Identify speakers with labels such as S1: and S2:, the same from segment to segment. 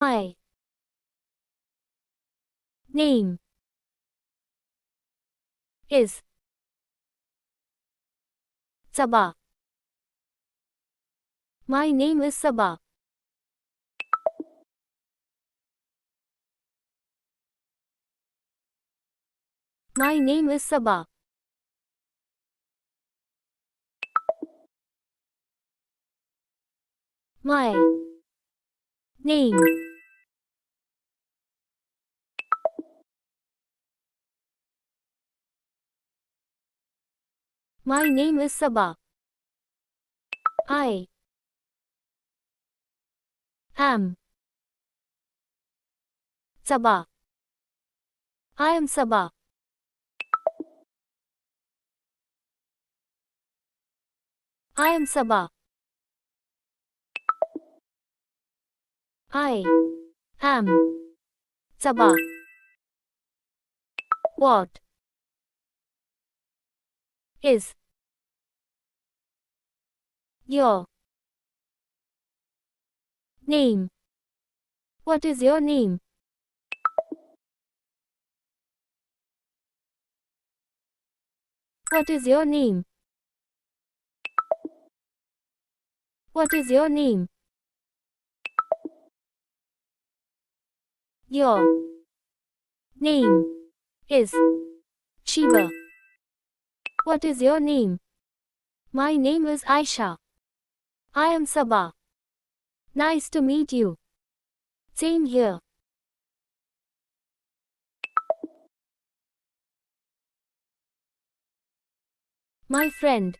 S1: My name is Sabah. My name is Sabah. My name is Sabah. My name My name is Sabah. I am Sabah. I am Sabah. I am Sabah. I am Sabah. What is your name? What is your name? What is your name? What is your name? Your name is Shiva. What is your name? My name is Aisha. I am Sabah. Nice to meet you. Same here. My friend.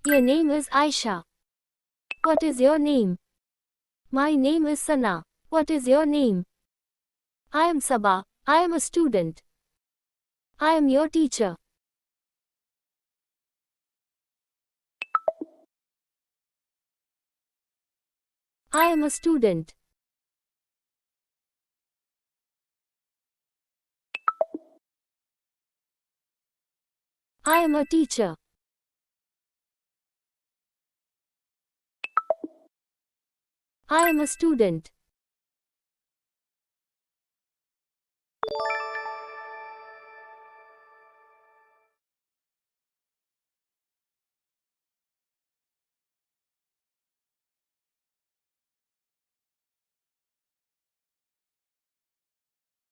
S1: Your name is Aisha. What is your name? My name is Sana. What is your name? I am Sabah. I am a student. I am your teacher. I am a student. I am a teacher. I am a student.